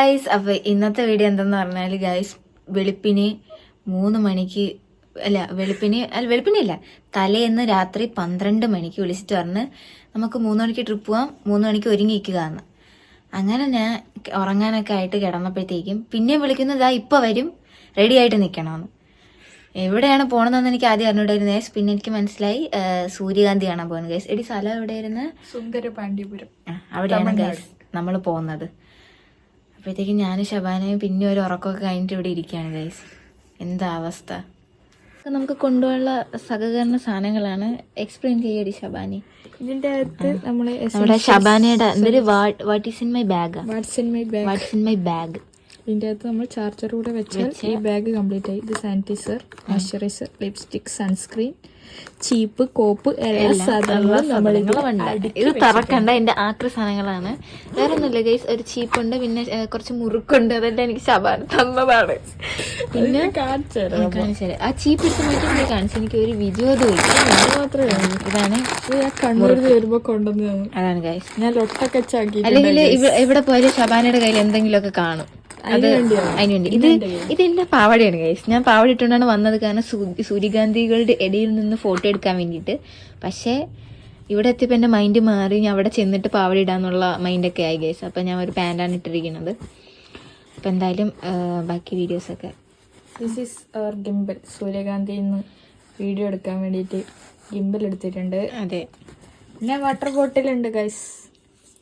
Guys, അപ്പോൾ ഇന്നത്തെ video എന്തെന്ന് പറഞ്ഞാൽ ഗൈസ്, വെളുപ്പിന് 3 മണിക്ക് വെളുപ്പിനില്ല, തലേന്ന് രാത്രി 12 മണിക്ക് വിളിച്ചിട്ട് പറഞ്ഞ് നമുക്ക് 3 മണിക്ക് ട്രിപ്പ് പോവാം, 3 മണിക്ക് ഒരുങ്ങിക്കുക എന്ന്. അങ്ങനെ ഞാൻ ഉറങ്ങാനൊക്കെ ആയിട്ട് കിടന്നപ്പോഴത്തേക്കും പിന്നെയും വിളിക്കുന്നത് ഇപ്പം വരും, റെഡി ആയിട്ട് നിൽക്കണമെന്ന്. എവിടെയാണ് പോകണമെന്ന് എനിക്ക് ആദ്യം അറിഞ്ഞൂടായിരുന്നു ഗൈസ്. പിന്നെ എനിക്ക് മനസ്സിലായി സൂര്യകാന്തി കാണാൻ പോകുന്നത് ഗൈസ്. എടി സ്ഥലം എവിടെയായിരുന്നു? സുന്ദരപാണ്ഡ്യപുരം. അവിടെയാണ് ഗൈസ് നമ്മൾ പോകുന്നത്. അപ്പോഴത്തേക്കും ഞാനും ശബാനയും പിന്നെ ഒരു ഉറക്കമൊക്കെ കഴിഞ്ഞിട്ട് ഇവിടെ ഇരിക്കുകയാണ് ഗൈസ്. എന്താ അവസ്ഥ? നമുക്ക് കൊണ്ടുപോകാനുള്ള സഹകരണ സാധനങ്ങളാണ്. എക്സ്പ്ലെയിൻ ചെയ്യടി ശബാനി. ഇതിന്റെ അകത്ത് നമ്മുടെ ശബാനയുടെ എന്തൊരു what is in my bag, what's in my bag. ഇതിന്റെ അകത്ത് നമ്മൾ ചാർജർ കൂടെ വെച്ചാൽ ഈ ബാഗ് കംപ്ലീറ്റ് ആയി. ഇത് സാനിറ്റൈസർ, മോയ്സ്ചറൈസർ, ലിപ്സ്റ്റിക്, സൺസ്ക്രീൻ, ചീപ്പ്, കോപ്പ്, എല്ലാ സാധനങ്ങളും. ഇത് തറക്കണ്ട എന്റെ ആക്രി സാധനങ്ങളാണ്. വേറെ ഒന്നുമില്ല ഗൈസ്. ഒരു ചീപ്പുണ്ട്, പിന്നെ കുറച്ച് മുറുക്കുണ്ട്. അതെല്ലാം എനിക്ക് ശബാന തന്നതാണ്. പിന്നെ കാണിച്ചു ആ ചീപ്പ് എടുത്ത് മാറ്റി കാണിച്ചു. എനിക്ക് ഒരു വിജോതും മാത്രമേ ഇതാണ് കണ്ണൂർ വരുമ്പോ കൊണ്ടുവന്നതാണ്. അതാണ് ഗൈസ്. ഞാൻ ലൊട്ടൊക്കെ ചാക്കി. അല്ലെങ്കിൽ എവിടെ പോയാലും ശബാനയുടെ കയ്യിൽ എന്തെങ്കിലുമൊക്കെ കാണും. അതിനുവേണ്ടി ഇത് എന്റെ പാവാടയാണ് ഗൈസ്. ഞാൻ പാവാട ഇട്ടുകൊണ്ടാണ് വന്നത്, കാരണം സൂര്യകാന്തികളുടെ ഇടയിൽ നിന്ന് ഫോട്ടോ എടുക്കാൻ വേണ്ടിയിട്ട്. പക്ഷേ ഇവിടെ എത്തിയപ്പോൾ എൻ്റെ മൈൻഡ് മാറി. ഞാൻ അവിടെ ചെന്നിട്ട് പാവാട ഇടാന്നുള്ള മൈൻഡൊക്കെ ആയി ഗൈസ്. അപ്പം ഞാൻ ഒരു പാൻറ്റാണ് ഇട്ടിരിക്കുന്നത്. അപ്പം എന്തായാലും ബാക്കി വീഡിയോസൊക്കെ. This is our gimbal. സൂര്യകാന്തിയിൽ നിന്ന് വീഡിയോ എടുക്കാൻ വേണ്ടിയിട്ട് ഗിംബൽ എടുത്തിട്ടുണ്ട്. അതെ, പിന്നെ വാട്ടർ ബോട്ടിലുണ്ട് ഗൈസ്.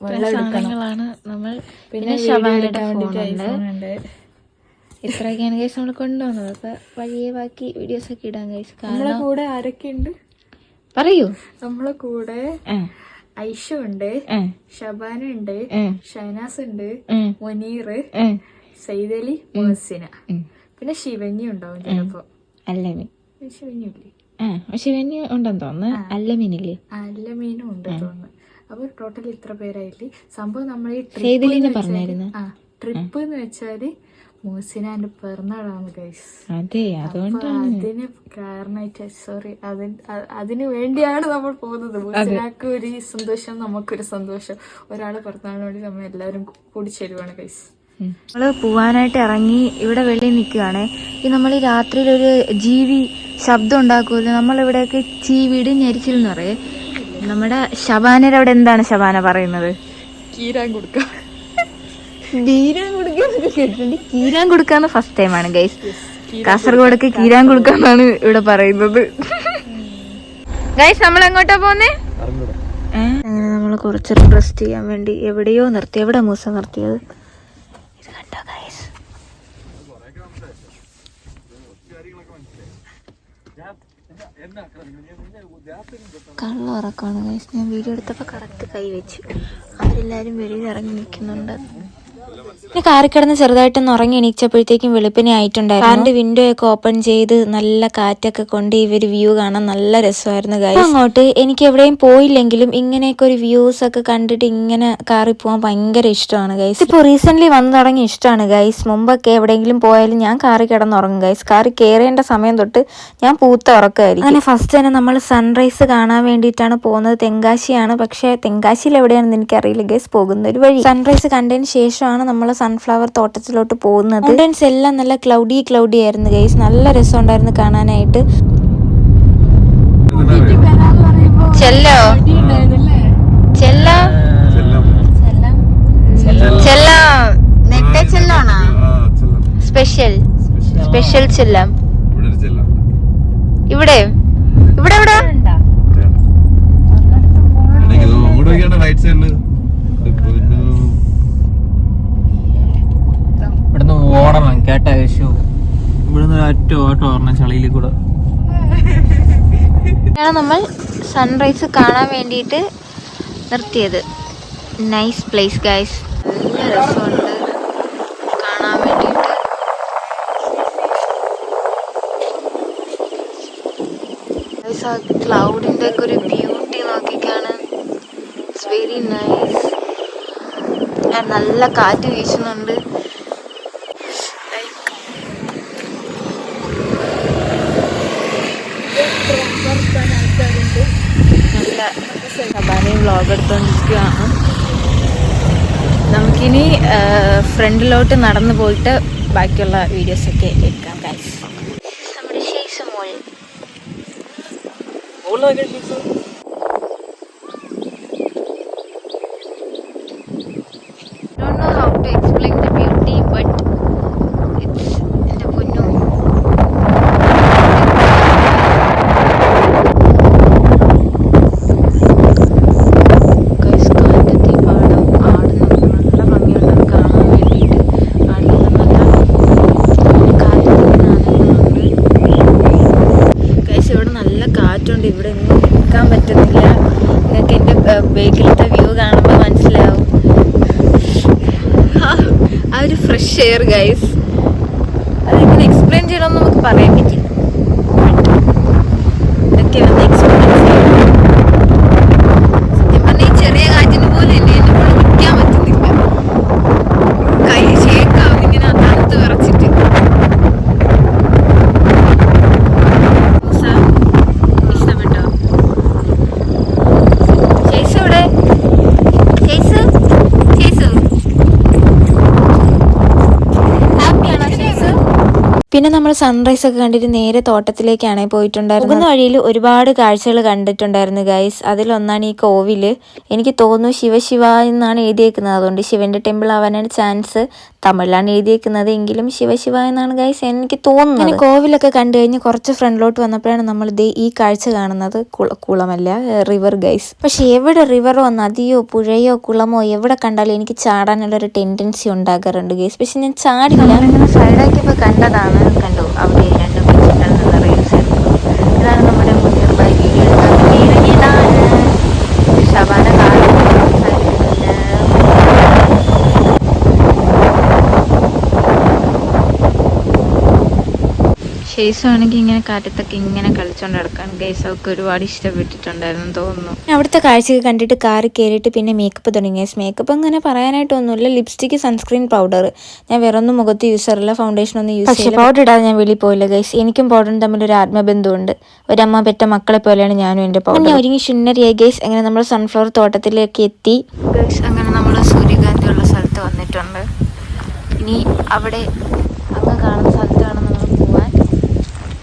സാധനങ്ങളാണ് നമ്മൾ. പിന്നെ ഇത്രയൊക്കെയാണ് ഗൈസ് നമ്മൾ കൊണ്ടുവന്നത്. അപ്പൊ വഴിയെ ബാക്കി വീഡിയോസ് ഒക്കെ ഇടാൻ ഗൈസ്. നമ്മളെ കൂടെ ആരൊക്കെയുണ്ട് പറയൂ. നമ്മളെ കൂടെ ഐഷു ഉണ്ട്, ഷബാന ഉണ്ട്, ഷൈനാസ് ഉണ്ട്, മുനീർ, സൈദലി, മുഹസിന, പിന്നെ ശിവന്യ ഉണ്ടാവും ചിലപ്പോ. അല്ലമീൻ ശിവന്യല്ലേ? ശിവന്യ ഉണ്ടെന്ന് തോന്നുന്നു. അല്ലമീനില്ലേ? അല്ലമീനും ഉണ്ട് തോന്നുന്നു. അപ്പൊ ടോട്ടൽ ഇത്ര പേരായില്ലേ. സംഭവം നമ്മൾ ഈ ട്രിപ്പ് എന്ന് വെച്ചാല് മുഹസിനാന്റെ പിറന്നാളാണ് ഗൈസ്. അതിന് കാരണമായിട്ട് അതിന് വേണ്ടിയാണ് നമ്മൾ പോകുന്നത്. മുഹസിനാക്ക് ഒരു സന്തോഷം, നമുക്കൊരു സന്തോഷം. ഒരാള് പിറന്നാളിന് വേണ്ടി നമ്മൾ എല്ലാവരും കൂടി ചേരുവാണ് ഗൈസ്. നമ്മള് പോവാനായിട്ട് ഇറങ്ങി ഇവിടെ വെളിയിൽ നിൽക്കുകയാണ്. ഈ നമ്മൾ ഈ രാത്രിയിൽ ഒരു ജീവി ശബ്ദം ഉണ്ടാക്കുമല്ലോ, നമ്മളിവിടെയൊക്കെ ചീവീട് ഞെരിച്ചിൽ എന്ന് പറയേ. നമ്മുടെ ശബാനയുടെ അവിടെ എന്താണ് ശബാന പറയുന്നത്? കീരാൻ കൊടുക്കുക. കീരാൻ കൊടുക്കാന്ന് ഫസ്റ്റ് ടൈമാണ് ഗൈസ്. കാസർഗോഡൊക്കെ കീരാൻ കൊടുക്കാന്നാണ് ഇവിടെ പറയുന്നത് ഗൈസ്. നമ്മൾ എങ്ങോട്ടാ പോന്നേ? അങ്ങനെ നമ്മൾ കുറച്ച് റെസ്റ്റ് ചെയ്യാൻ വേണ്ടി എവിടെയോ നിർത്തി. എവിടെ മൂസ നിർത്തിയത്? ഇത് കണ്ടോ ഗൈസ്? കള്ള ഉറക്കമാണ് ഗൈസ്. ഞാൻ വീഡിയോ എടുത്തപ്പോൾ കറക്റ്റ് കൈ വെച്ചു. അവരെല്ലാവരും വെളിയിൽ ഇറങ്ങി നിൽക്കുന്നുണ്ട്. പിന്നെ കാറിൽ കിടന്ന് ചെറുതായിട്ടൊന്ന് ഉറങ്ങി എണീച്ചപ്പോഴത്തേക്കും വെളുപ്പിനെ ആയിട്ടുണ്ടായിരുന്നു. കാറിന്റെ വിൻഡോ ഒക്കെ ഓപ്പൺ ചെയ്ത് നല്ല കാറ്റൊക്കെ കൊണ്ട് ഇവര് വ്യൂ കാണാൻ നല്ല രസമായിരുന്നു ഗൈസ്. അങ്ങോട്ട് എനിക്ക് എവിടെയും പോയില്ലെങ്കിലും ഇങ്ങനെയൊക്കെ ഒരു വ്യൂസ് ഒക്കെ കണ്ടിട്ട് ഇങ്ങനെ കാറിൽ പോകാൻ ഭയങ്കര ഇഷ്ടമാണ് ഗൈസ്. ഇപ്പോൾ റീസെന്റ് വന്നു തുടങ്ങിയ ഇഷ്ടമാണ് ഗൈസ്. മുമ്പൊക്കെ എവിടെയെങ്കിലും പോയാലും ഞാൻ കാറിൽ കിടന്നുറങ്ങും ഗൈസ്. കാറിൽ കയറേണ്ട സമയം തൊട്ട് ഞാൻ പൂത്ത ഉറക്കമായിരിക്കും. അങ്ങനെ ഫസ്റ്റ് തന്നെ നമ്മൾ സൺറൈസ് കാണാൻ വേണ്ടിയിട്ടാണ് പോകുന്നത്. തെങ്കാശിയാണ്, പക്ഷേ തെങ്കാശിയിൽ എവിടെയാണെന്ന് എനിക്കറിയില്ല ഗൈസ്. പോകുന്ന ഒരു വഴി. സൺറൈസ് കണ്ടതിന് ശേഷമാണ് നമ്മൾ സൺഫ്ലവർ തോട്ടത്തിലോട്ട് പോകുന്നത്. മൗണ്ടൻസ് എല്ലാം നല്ല ക്ലൗഡി ആയിരുന്നു ഗൈസ്. നല്ല രസമുണ്ടായിരുന്നു കാണാനായിട്ട്. ചെല്ലോ ചെല്ലോ ചെല്ലാം നെറ്റെ ചെല്ലാണോ? സ്പെഷ്യൽ ചെല്ലാം. ഇവിടെ ഇവിടെ ഇവിടെ ഇവിടുന്ന് ഓടണം കേട്ട യേശു. ഇവിടുന്ന് ഒറ്റ ഓട്ടം ഓടണം ചളിയിൽ കൂടെ. നമ്മൾ സൺറൈസ് കാണാൻ വേണ്ടിയിട്ട് നിർത്തിയത്. Nice place guys. നല്ല രസമുണ്ട് കാണാൻ വേണ്ടിയിട്ട്. ക്ലൗഡിന്റെ ഒക്കെ ഒരു ബ്യൂട്ടി നോക്കിക്കാണ്. It's very nice. നല്ല കാറ്റ് വീശുന്നുണ്ട്. നല്ല ശബാനയും വ്ളോഗ് എടുത്തോണ്ടിരിക്കുകയാണ്. നമുക്കിനി ഫ്രണ്ടിലോട്ട് നടന്നു പോയിട്ട് ബാക്കിയുള്ള വീഡിയോസൊക്കെ എടുക്കാം ഗൈസ്. നമ്മുടെ ശേഷം മോൾ don't know how to explain the beauty, but it's എൻ്റെ പൊന്നു. കാറ്റത്തി പാടം ആടുന്നത് നല്ല ഭംഗിയുണ്ട് കാണാൻ വേണ്ടിയിട്ട്. ആടിൽ നിന്നല്ല കാറ്റത്തിനാണെന്നുണ്ട് ഗൈസ്. ഇവിടെ നല്ല കാറ്റുണ്ട്, ഇവിടെ ഒന്നും നിൽക്കാൻ പറ്റുന്നില്ല. നിങ്ങൾക്ക് എൻ്റെ ബേക്കിലത്തെ വ്യൂ കാണുമ്പോൾ മനസ്സിലാവും. ആ ഒരു ഫ്രഷ് എയർ ഗൈസ്, അതെങ്ങനെ എക്സ്പ്ലെയിൻ ചെയ്യണമെന്ന് നമുക്ക് പറയാൻ പറ്റില്ല. ഇതൊക്കെ ഒന്ന് എക്സ്പീരിയൻസ് ചെയ്യണം. സത്യം പറഞ്ഞാൽ ഈ ചെറിയ കാറ്റിന് പോലെ തന്നെ എന്നെ കൊണ്ട് നിൽക്കാൻ പറ്റുന്നില്ല. കൈ ഷേക്കാവും ഇങ്ങനെ തണുത്ത് വിറച്ചിട്ട്. ഇഷ്ടപ്പെട്ടോ? ചേച്ചി ഇവിടെ ചേച്ചി പിന്നെ നമ്മൾ സൺറൈസ് ഒക്കെ കണ്ടിട്ട് നേരെ തോട്ടത്തിലേക്കാണ് പോയിട്ടുണ്ടായിരുന്നത്. പോകുന്ന വഴിയിൽ ഒരുപാട് കാഴ്ചകൾ കണ്ടിട്ടുണ്ടായിരുന്നു ഗൈസ്. അതിലൊന്നാണ് ഈ കോവില്. എനിക്ക് തോന്നുന്നു ശിവ എന്നാണ് എഴുതിയേക്കുന്നത്, അതുകൊണ്ട് ശിവന്റെ ടെമ്പിൾ ആവാനാണ് ചാൻസ്. തമിഴിലാണ് എഴുതിയേക്കുന്നത് എങ്കിലും ശിവ എന്നാണ് ഗൈസ് എനിക്ക് തോന്നുന്നത്. അങ്ങനെ കോവിലൊക്കെ കണ്ടു കഴിഞ്ഞ് കുറച്ച് ഫ്രണ്ടിലോട്ട് വന്നപ്പോഴാണ് നമ്മൾ ഈ കാഴ്ച കാണുന്നത്. കുളമല്ല, റിവർ ഗൈസ്. പക്ഷെ എവിടെ റിവറോ നദിയോ പുഴയോ കുളമോ എവിടെ കണ്ടാലും എനിക്ക് ചാടാനുള്ളൊരു ടെൻഡൻസി ഉണ്ടാകാറുണ്ട് ഗൈസ്. പക്ഷെ ഞാൻ ചാടില്ല, ഇങ്ങനെ സൈഡാക്കിയപ്പോൾ കണ്ടതാണ്. കണ്ടു അവിടെ രണ്ട് പച്ചക്കറികൾ നിന്ന് റീൽസ് എടുത്തു. ഇതാണ് നമ്മുടെ മുന്നീർ ബൈ വീഡിയോ എടുക്കാൻ ഇറങ്ങിയതാണ്. ശബാന ഷെയ്സാണെങ്കിൽ ഇങ്ങനെ കാറ്റത്തൊക്കെ ഇങ്ങനെ കളിച്ചോണ്ട് നടക്കാൻ ഗൈസ് അവർക്ക് ഒരുപാട് ഇഷ്ടപ്പെട്ടിട്ടുണ്ടായിരുന്നു തോന്നുന്നു. അവിടുത്തെ കാഴ്ചയൊക്കെ കണ്ടിട്ട് കാറി കയറിയിട്ട് പിന്നെ മേക്കപ്പ് തുടങ്ങി. മേക്കപ്പ് അങ്ങനെ പറയാനായിട്ടൊന്നുമില്ല. Lipstick, sunscreen, powder. ഞാൻ വേറെ ഒന്നും മുഖത്ത് യൂസ് ചെയ്യാറില്ല, ഫൗണ്ടേഷൻ ഒന്നും യൂസ് ചെയ്യില്ല. പൗഡർ ഇടാതെ ഞാൻ വെളിയിൽ പോയില്ല ഗൈസ്. എനിക്കും പൗഡറും തമ്മിൽ ഒരു ആത്മബന്ധമുണ്ട്. ഒരമ്മ പെറ്റ മക്കളെ പോലെയാണ് ഞാനും എൻ്റെ പൗഡർ. ഞാൻ ഒരുങ്ങി ശുന്നരിയായി ഗൈസ്. അങ്ങനെ നമ്മൾ സൺഫ്ലവർ തോട്ടത്തിലേക്ക് എത്തി ഗൈസ്. അങ്ങനെ നമ്മൾ സൂര്യകാന്തി ഉള്ള സ്ഥലത്ത് വന്നിട്ടുണ്ട്. ഇനി അവിടെ അങ്ങ് കാണുന്ന സ്ഥലത്താണ് നമ്മൾ പോവാൻ.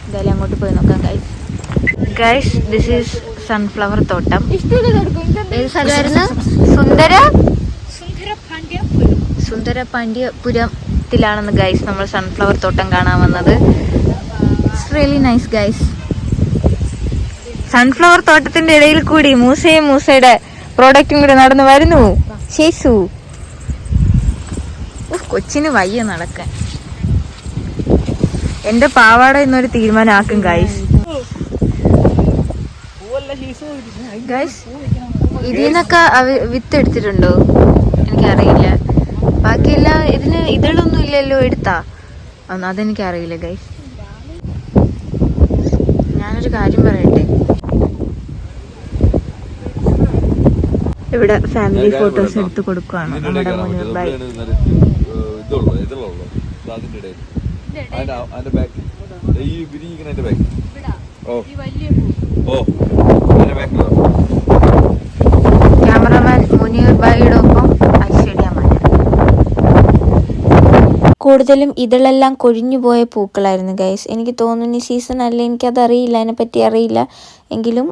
എന്തായാലും അങ്ങോട്ട് പോയി നോക്കാം ഗൈസ്. ദിസ് ഈസ് സൺഫ്ലവർ തോട്ടം. ഏത് സ്ഥലമായിരുന്നു? സുന്ദര പാണ്ഡ്യപുരത്തിലാണെന്ന് ഗൈസ് നമ്മൾ സൺഫ്ലവർ തോട്ടം കാണാൻ വന്നത്. It's really nice guys. Sunflower തോട്ടത്തിന്റെ ഇടയിൽ കൂടി മൂസയുടെ പ്രോഡക്റ്റും കൂടി നടന്നു വരുന്നു. ശേഷു കൊച്ചിന് വയ്യ നടക്കാൻ. എന്റെ പാവാട എന്നൊരു തീരുമാനമാക്കും ഗൈസ്. ഇതിന്നൊക്കെ വിത്ത് എടുത്തിട്ടുണ്ടോ എനിക്കറിയില്ല. ബാക്കിയെല്ലാം ഇതിന് ഇതളൊന്നും ഇല്ലല്ലോ. എടുത്താ അതെനിക്കറിയില്ല ഗൈസ്. ഞാനൊരു കാര്യം പറയട്ടെ, ഇവിടെ ഫാമിലി ഫോട്ടോസ് എടുത്ത് കൊടുക്കുവാണ് നമ്മുടെ മുന്നൂർ ബൈ. ക്യാമറമാൻ മുനീർ ബൈയുടെ ഒപ്പം ഐശ്വര്യമാണ്. കൂടുതലും ഇതളെല്ലാം കൊഴിഞ്ഞു പോയ പൂക്കളായിരുന്നു ഗൈസ്. എനിക്ക് തോന്നുന്നു ഈ സീസൺ അല്ല, എനിക്കതറിയില്ല, അതിനെപ്പറ്റി അറിയില്ല. എങ്കിലും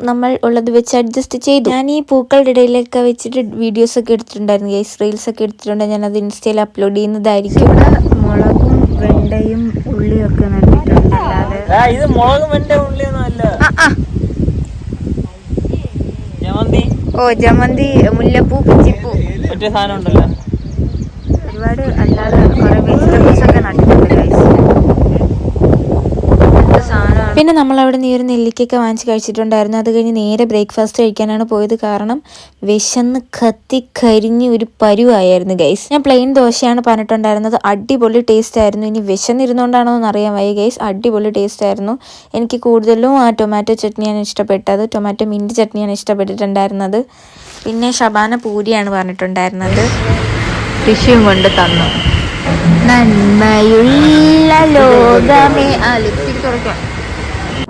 നമ്മൾ ഉള്ളത് വെച്ച് അഡ്ജസ്റ്റ് ചെയ്തു. ഞാൻ ഈ പൂക്കളുടെ ഇടയിലൊക്കെ വെച്ചിട്ട് വീഡിയോസ് ഒക്കെ എടുത്തിട്ടുണ്ടായിരുന്നു ഗൈസ്, റീൽസ് ഒക്കെ എടുത്തിട്ടുണ്ട്. ഞാനത് ഇൻസ്റ്റയിൽ അപ്ലോഡ് ചെയ്യുന്നതായിരിക്കും. ഇവിടെ മുളകും വെണ്ടയും ഉള്ളിയും ഒക്കെ നട്ടിട്ടുണ്ട്. അല്ലാതെ മുളകും വെണ്ട ഉള്ളിയൊന്നും അല്ല. ജമന്തി, മുല്ലപ്പൂ, പിച്ചിപ്പൂ, മറ്റേ സാധനം ഉണ്ടല്ലോ. ഒരുപാട് അല്ലാതെ കുറെ വെജിറ്റബിൾസ് ഒക്കെ നട്ടിട്ടുണ്ട് ഗൈസ്. പിന്നെ നമ്മൾ അവിടെ നിന്ന് ഒരു നെല്ലിക്കൊക്കെ വാങ്ങിച്ച് കഴിച്ചിട്ടുണ്ടായിരുന്നു. അത് കഴിഞ്ഞ് നേരെ ബ്രേക്ക്ഫാസ്റ്റ് കഴിക്കാനാണ് പോയത്. കാരണം വിശന്ന് കരിഞ്ഞ് ഒരു പരുവായിരുന്നു ഗൈസ്. ഞാൻ പ്ലെയിൻ ദോശയാണ് പറഞ്ഞിട്ടുണ്ടായിരുന്നത്. അടിപൊളി ടേസ്റ്റ് ആയിരുന്നു. ഇനി വിശന്നിരുന്നുകൊണ്ടാണോ എന്ന് അറിയാൻ വയ്യ ഗൈസ്. അടിപൊളി ടേസ്റ്റ് ആയിരുന്നു. എനിക്ക് കൂടുതലും ആ ടൊമാറ്റോ ചട്നിയാണ് ഇഷ്ടപ്പെട്ടത്. ടൊമാറ്റോ മിൻറ്റ് ചട്നിയാണ് ഇഷ്ടപ്പെട്ടിട്ടുണ്ടായിരുന്നത്. പിന്നെ ശബാന പൂരിയാണ് പറഞ്ഞിട്ടുണ്ടായിരുന്നത്. ടിഷ്യൂം കൊണ്ട് തന്നു. നന്മയുള്ള ലോകമേ. ലിപ്സ്റ്റിക് തുറക്കാം.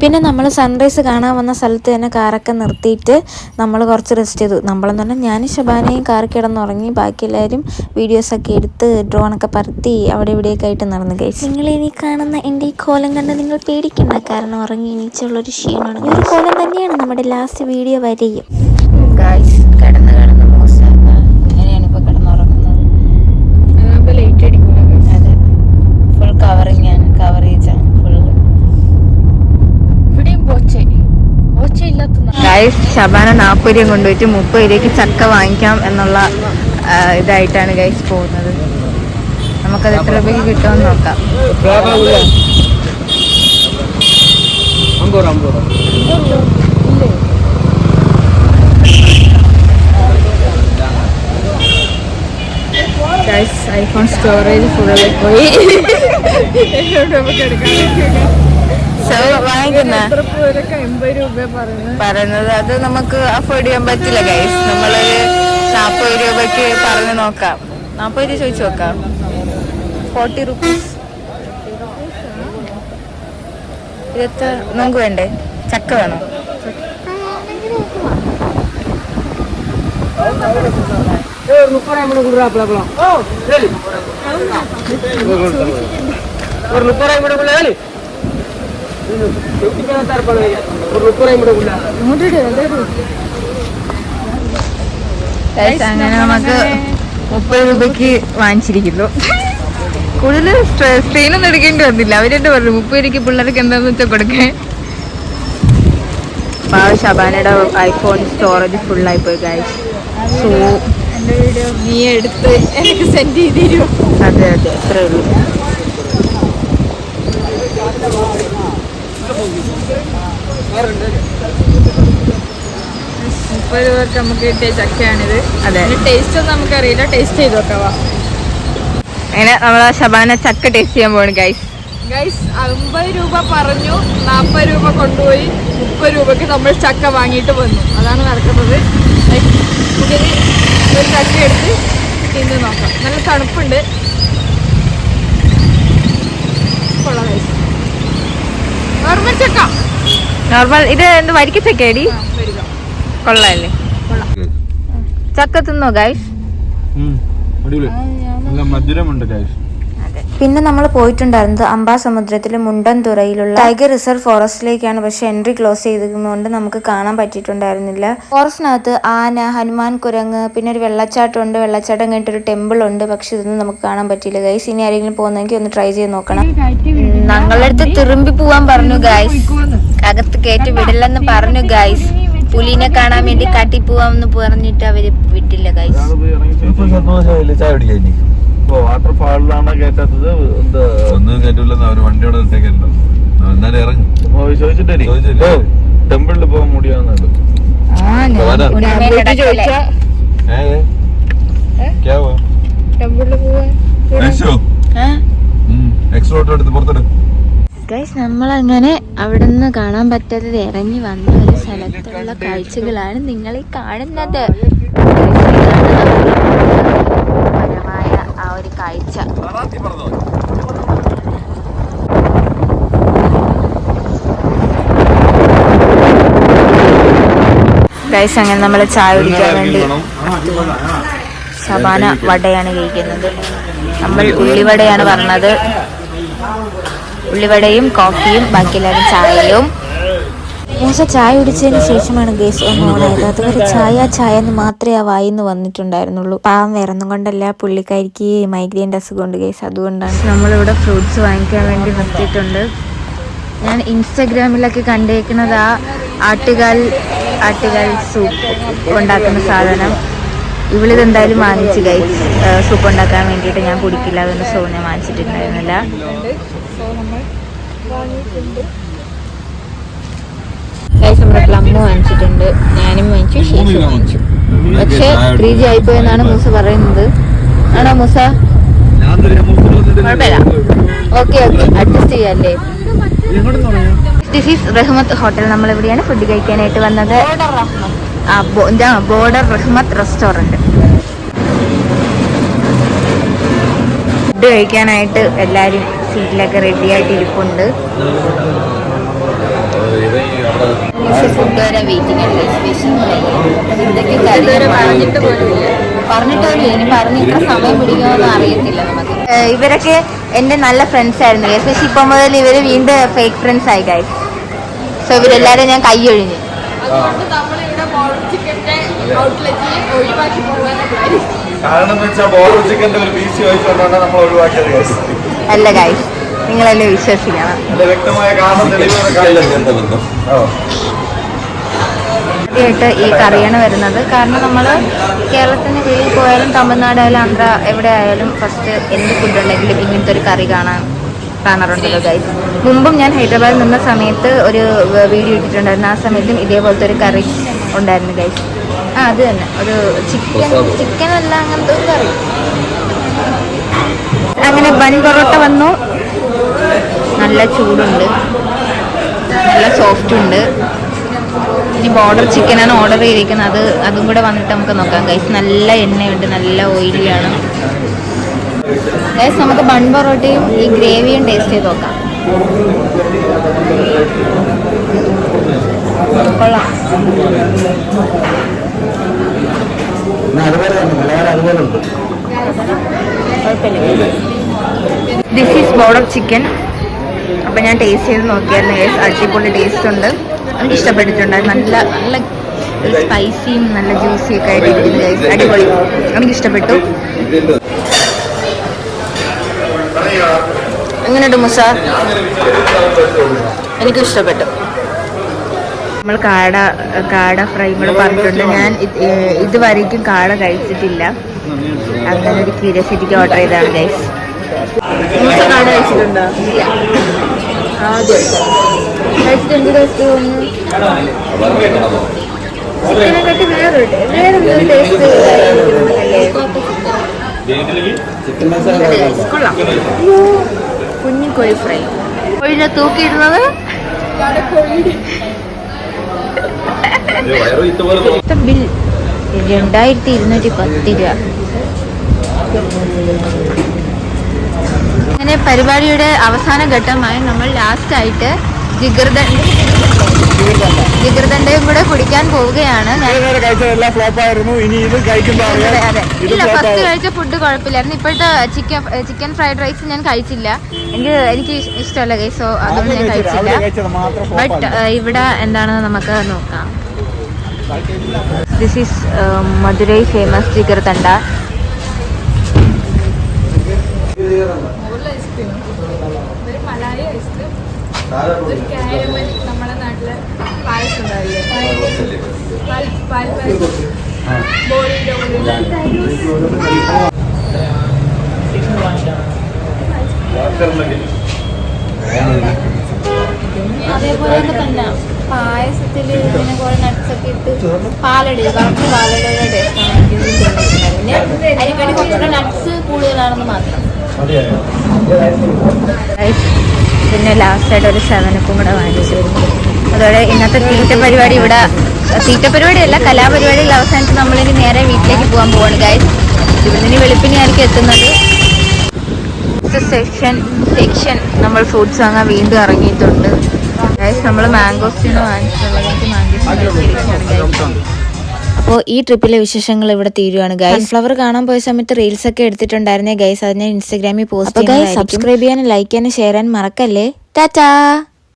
പിന്നെ നമ്മൾ സൺറൈസ് കാണാൻ വന്ന സ്ഥലത്ത് തന്നെ കാറൊക്കെ നിർത്തിയിട്ട് നമ്മൾ കുറച്ച് റെസ്റ്റ് ചെയ്തു. നമ്മളെന്ന് പറഞ്ഞാൽ ഞാനും ഷബാനയും കാർ കിടന്നുറങ്ങി. ബാക്കി എല്ലാവരും വീഡിയോസൊക്കെ എടുത്ത് ഡ്രോണൊക്കെ പറത്തി അവിടെ ഇവിടെയൊക്കെ ആയിട്ട് നടന്നു ഗൈസ്. നിങ്ങൾ ഇനി കാണുന്ന എൻ്റെ ഈ കോലം കണ്ട് നിങ്ങൾ പേടിക്കണ്ട, കാരണം ഉറങ്ങി എണീച്ചുള്ളൊരു ക്ഷീണമാണ്. ഈ ഒരു കോലം തന്നെയാണ് നമ്മുടെ ലാസ്റ്റ് വീഡിയോ വരെയും. ഗൈസ് കിടന്ന് ഇങ്ങനെയാണ് ഇപ്പോൾ കിടന്നുറങ്ങുന്നത്. ലൈറ്റ് അടിക്കുന്നത്. അതെ, ഫുൾ കവറിങ് ആണ്, കവറേജാണ് ഫുൾ. ഗൈസ് ഷബാന 40 രൂപ കൊണ്ടുപോയിട്ട് 30 രൂപയ്ക്ക് ചക്ക വാങ്ങിക്കാം എന്നുള്ള ഇതായിട്ടാണ് ഗൈസ് പോകുന്നത്. നമുക്കത് എത്ര രൂപയ്ക്ക് കിട്ടുമെന്ന് നോക്കാം. ഗൈസ് ഐഫോൺ സ്റ്റോറേജ് ഫുള്ള് പോയി. വാങ്ങിക്കുന്ന 80 രൂപ പറയുന്നത് അത് നമുക്ക് അഫോർഡ് ചെയ്യാൻ പറ്റില്ല ഗൈസ്. നമ്മളൊരു 40 രൂപയ്ക്ക് പറഞ്ഞു നോക്കാം. 40 രൂപ ചോദിച്ചു നോക്കാം. 40 റുപ്പീസ്. ഇതെത്ര നമുക്ക് വേണ്ടേ? ചക്ക വേണോ? അങ്ങനെ നമുക്ക് 30 രൂപയ്ക്ക് വാങ്ങിച്ചിരിക്കുന്നു. കൂടുതൽ സ്ട്രെയിനൊന്നും എടുക്കേണ്ടി വന്നില്ല. അവരെന്നെ പറഞ്ഞു 30 രൂപയ്ക്ക് പിള്ളേർക്ക് എന്താന്ന് വെച്ചാൽ കൊടുക്കേ. ഷബാനയുടെ ഐഫോൺ സ്റ്റോറേജ് ഫുള്ളായി പോയി ഗൈസ്. സോ എന്റെ വീഡിയോ നീ എടുത്ത് എനിക്ക് സെൻഡ് ചെയ്ത് തരുമോ? അതെ അതെ, അത്രേ ഉള്ളൂ. രൂപയ്ക്ക് നമുക്ക് കിട്ടിയ ചക്കയാണിത്. അതെ, ടേസ്റ്റ് ഒന്നും നമുക്കറിയില്ല. ടേസ്റ്റ് ചെയ്ത് നോക്കാവാ. അങ്ങനെ നമ്മളെ ഷബാന ചക്ക ടേസ്റ്റ് ചെയ്യാൻ പോവാണ് ഗൈസ്. 50 രൂപ പറഞ്ഞു, 40 രൂപ കൊണ്ടുപോയി, 30 രൂപയ്ക്ക് നമ്മൾ ചക്ക വാങ്ങിയിട്ട് വന്നു. അതാണ് നടക്കുന്നത്. നമുക്കിത് ഒരു ചക്ക എടുത്ത് തിന്ന് നോക്കാം. നല്ല തണുപ്പുണ്ട്. കൊള്ളാം ഗൈസ്. നോർമൽ ചക്ക. നോർമൽ ഇത് എന്ത് വരിക്കച്ചക്കയടി? കൊള്ളാല്ലേ? ചക്ക തിന്നോ ഗൈസ്? മധുരമുണ്ട് ഗൈസ്. പിന്നെ നമ്മൾ പോയിട്ടുണ്ടായിരുന്നത് അംബാസമുദ്രത്തിലെ മുണ്ടൻതുറയിലുള്ള ടൈഗർ റിസർവ് ഫോറസ്റ്റിലേക്കാണ്. പക്ഷെ എൻട്രി ക്ലോസ് ചെയ്തിരുന്നതുകൊണ്ട് നമുക്ക് കാണാൻ പറ്റിയിട്ടുണ്ടായിരുന്നില്ല. ഫോറസ്റ്റിനകത്ത് ആന, ഹനുമാൻ കുരങ്ങ്, പിന്നെ ഒരു വെള്ളച്ചാട്ടമുണ്ട്. വെള്ളച്ചാട്ടം കഴിഞ്ഞിട്ട് ഒരു ടെമ്പിൾ ഉണ്ട്. പക്ഷെ ഇതൊന്നും നമുക്ക് കാണാൻ പറ്റിയില്ല ഗൈസ്. ഇനി ആരെങ്കിലും പോകുന്നെങ്കിൽ ഒന്ന് ട്രൈ ചെയ്ത് നോക്കണം. ഞങ്ങളുടെ അടുത്ത് തിരുമ്പി പോവാൻ പറഞ്ഞു ഗൈസ്. അകത്ത് കയറ്റി വിടില്ലെന്ന് പറഞ്ഞു ഗൈസ്. പുലിനെ കാണാൻ വേണ്ടി കാട്ടി പോവാന്ന് പറഞ്ഞിട്ട് അവര് വിട്ടില്ല ഗൈസ്. വാട്ടർഫാളിലാണ് കേട്ടത്. ഒന്നും കേട്ടില്ലെന്ന് അവര് വണ്ടിയോടെ ഇട്ടേക്കല്ലോ. എന്നാലും ഇറങ്ങി ചോദിച്ചിട്ടേ ടെമ്പിളിൽ പോകാൻ മുടിയാന്നല്ലോ. ഗൈസ് നമ്മളങ്ങനെ അവിടെ നിന്ന് കാണാൻ പറ്റാത്തത് ഇറങ്ങി വന്ന ഒരു സ്ഥലത്തുള്ള കാഴ്ചകളാണ് നിങ്ങൾ ഈ കാണുന്നത്. പരമായ ആ ഒരു കാഴ്ച. ഗൈസ് അങ്ങനെ നമ്മൾ ചായ കുടിക്കാൻ വേണ്ടി ഷബാന വടയാണ് കഴിക്കുന്നത്. നമ്മൾ ഉള്ളിവടയാണ് പറഞ്ഞത്. ഉള്ളിവടയും കോഫിയും, ബാക്കി എല്ലാവരും ചായയും. മൂസ ചായ കുടിച്ചതിന് ശേഷമാണ് ഗൈസ് ഒന്ന് ഓണായത്. അതുവരെ ചായ എന്ന് മാത്രമേ ആ വായിന്ന് വന്നിട്ടുണ്ടായിരുന്നുള്ളൂ. പാവം വേറൊന്നും കൊണ്ടല്ല, പുള്ളിക്കാരിക്ക് മൈഗ്രെയിൻ്റെ അസുഖമുണ്ട് ഗൈസ്, അതുകൊണ്ടാണ്. നമ്മളിവിടെ ഫ്രൂട്ട്സ് വാങ്ങിക്കാൻ വേണ്ടി നിർത്തിയിട്ടുണ്ട്. ഞാൻ ഇൻസ്റ്റഗ്രാമിലൊക്കെ കണ്ടേക്കുന്നത് ആ ആട്ടുകാൽ സൂപ്പ് ഉണ്ടാക്കുന്ന സാധനം. ഇവളിതെന്തായാലും വാങ്ങിച്ച് ഗൈസ്. സൂപ്പ് ഉണ്ടാക്കാൻ വേണ്ടിയിട്ട് ഞാൻ കുടിക്കില്ല, അതുകൊണ്ട് സോ ഞാൻ വാങ്ങിച്ചിട്ടുണ്ടായിരുന്നില്ല. ഗൈസ് നമ്മുടെ പ്ലം വാങ്ങിച്ചിട്ടുണ്ട്. ഞാനും വാങ്ങിച്ചു, ഷീഷും വാങ്ങിച്ചു. പക്ഷെ 3G ആയിപ്പോയെന്നാണ് മൂസ പറയുന്നത്. ആണോ മൂസ? കുഴപ്പമില്ല, ഓക്കെ അഡ്ജസ്റ്റ് ചെയ്യാല്ലേ. This is Rahmath hotel. നമ്മളെവിടെയാണ് ഫുഡ് കഴിക്കാനായിട്ട് വന്നത്. ബോർഡർ റഹ്മത്ത് റെസ്റ്റോറൻറ്റ്. ഫുഡ് കഴിക്കാനായിട്ട് എല്ലാവരും സീറ്റിലൊക്കെ റെഡി ആയിട്ട് ഇരിപ്പുണ്ട്. ഫുഡ് വരെ വെയിറ്റിംഗ് പറഞ്ഞിട്ട് പോലും ഇനി പറഞ്ഞ് ഇത്ര സമയം പിടിക്കുമെന്ന് അറിയത്തില്ല നമുക്ക്. ഇവരൊക്കെ എൻ്റെ നല്ല ഫ്രണ്ട്സ് ആയിരുന്നു ഗൈസ്. പക്ഷെ ഇപ്പം മുതൽ ഇവർ വീണ്ടും ഫേക്ക് ഫ്രണ്ട്സ് ആയി ഗൈസ്. സോ ഇവരെല്ലാവരും ഞാൻ കൈയൊഴിഞ്ഞ്. അല്ല ഗൈസ്, നിങ്ങളെന്നെ വിശ്വസിക്കണം. ആദ്യമായിട്ട് ഈ കറിയാണ് വരുന്നത്. കാരണം നമ്മൾ കേരളത്തിന് വെളിയിൽ പോയാലും തമിഴ്നാടായാലും ആന്ധ്ര എവിടെ ആയാലും ഫസ്റ്റ് എന്ത് ഫുഡ് ഉണ്ടെങ്കിലും ഇങ്ങനത്തെ ഒരു കറി കാണാറുണ്ടല്ലോ ഗൈസ്. മുമ്പും ഞാൻ ഹൈദരാബാദിൽ നിന്ന സമയത്ത് ഒരു വീഡിയോ ഇട്ടിട്ടുണ്ടായിരുന്നു. ആ സമയത്തും ഇതേപോലത്തെ ഒരു കറി ഉണ്ടായിരുന്നു ഗൈസ്. അത് തന്നെ ഒരു ചിക്കൻ അല്ല, അങ്ങനത്തെ ഒരു കറി. അങ്ങനെ ബൻ പൊറോട്ട വന്നു. നല്ല ചൂടുണ്ട്, നല്ല സോഫ്റ്റ് ഉണ്ട്. ഇനി ബോർഡർ ചിക്കനാണ് ഓർഡർ ചെയ്തിരിക്കുന്നത്. അതും കൂടെ വന്നിട്ട് നമുക്ക് നോക്കാം ഗൈസ്. നല്ല എണ്ണയുണ്ട്, നല്ല ഓയിലിയാണ് ഗൈസ്. നമുക്ക് ബൺ പൊറോട്ടയും ഈ ഗ്രേവിയും ടേസ്റ്റ് ചെയ്ത് നോക്കാം. കൊള്ളാം. This is border chicken. അപ്പം ഞാൻ ടേസ്റ്റ് ചെയ്ത് നോക്കിയായിരുന്നു ഗൈസ്. അടിപൊളി ടേസ്റ്റ് ഉണ്ട്, എനിക്ക് ഇഷ്ടപ്പെട്ടിട്ടുണ്ട്. നല്ല നല്ല സ്പൈസിയും നല്ല ജ്യൂസിയും ഒക്കെ ആയിട്ട് ഇരിക്കുന്നു ഗൈസ്. അടിപൊളി, എനിക്ക് ഇഷ്ടപ്പെട്ടു. എങ്ങനെയുണ്ട് മുസ? എനിക്കും ഇഷ്ടപ്പെട്ടു. നമ്മൾ കാട ഫ്രൈ കൂടെ പറഞ്ഞിട്ടുണ്ട്. ഞാൻ ഇതുവരേക്കും കാട കഴിച്ചിട്ടില്ല. അങ്ങനെ ഒരു ക്യൂരിയോസിറ്റിക്ക് ഓർഡർ ചെയ്തതാണ് ഗൈസ്. മുസ കാട കഴിച്ചിട്ടുണ്ടോ? ഇല്ല, കഴിച്ചിട്ട് എന്ത് ടേസ്റ്റ് തോന്നുന്നു? ചിക്കനെക്കാട്ടി വേറെന്തൊരു ടേസ്റ്റ് കൊള്ളാം. കുഞ്ഞിക്കോഴി ഫ്രൈ. കോഴിനെ തൂക്കിയിടുന്നത് ബിൽ 2210 രൂപ. അങ്ങനെ പരിപാടിയുടെ അവസാന ഘട്ടമായി നമ്മൾ ലാസ്റ്റായിട്ട് ജിഗർദണ്ഡയും കൂടെ കുടിക്കാൻ പോവുകയാണ്. ഇല്ല, ഫസ്റ്റ് കഴിച്ച ഫുഡ് കുഴപ്പമില്ലായിരുന്നു. ഇപ്പോഴത്തെ ചിക്കൻ ഫ്രൈഡ് റൈസ് ഞാൻ കഴിച്ചില്ല. എനിക്ക് ഇഷ്ടമല്ല ഗൈസ്. സോ അതൊന്നും ഞാൻ കഴിച്ചില്ല. ബട്ട് ഇവിടെ എന്താണെന്ന് നമുക്ക് നോക്കാം. This is Madurai famous Jigarthanda. നമ്മുടെ നാട്ടില് പായസം ഉണ്ടാവില്ലേ, അതേപോലെ തന്നെ പായസത്തിൽ ഇങ്ങനെ കുറെ നട്ട്സൊക്കെ ഇട്ട് പാലട കറക്റ്റ് പാലടയുടെ ടേസ്റ്റാണ് അതിനെക്കാട്ടി കുറച്ചുകൂടെ നട്ട്സ് കൂടുതലാണെന്ന് മാത്രം. പിന്നെ ലാസ്റ്റായിട്ട് ഒരു 7-Up കൂടെ വാങ്ങിച്ചു. അതോടെ ഇന്നത്തെ തീറ്റ പരിപാടിയല്ല, കലാപരിപാടിയിൽ അവസാനിച്ച് നമ്മളിനി നേരെ വീട്ടിലേക്ക് പോകാൻ പോവാണ് ഗൈസ്. ഇവിടുന്ന് വെളുപ്പിനെയായിരിക്കും എത്തുന്നത്. സെക്ഷൻ നമ്മൾ ഫ്രൂട്ട്സ് വാങ്ങാൻ വീണ്ടും ഇറങ്ങിയിട്ടുണ്ട് ഗൈസ്. നമ്മൾ മാംഗോസ്റ്റീന് വാങ്ങിച്ചിട്ടുള്ളത്. എനിക്ക് മാംഗോസ്റ്റീൻ. അപ്പോൾ ഈ ട്രിപ്പിലെ വിശേഷങ്ങൾ ഇവിടെ തീരുവാണ് ഗൈസ്. ഫ്ലവർ കാണാൻ പോയ സമയത്ത് റീൽസ് ഒക്കെ എടുത്തിട്ടുണ്ടായിരുന്നേ ഗൈസ്. അതിനെ ഇൻസ്റ്റാഗ്രാമിൽ പോസ്റ്റ് ചെയ്യാൻ. സബ്സ്ക്രൈബ് ചെയ്യാനും ലൈക്ക് ചെയ്യാനും ഷെയർ ചെയ്യാനും മറക്കല്ലേ. ടാറ്റാ.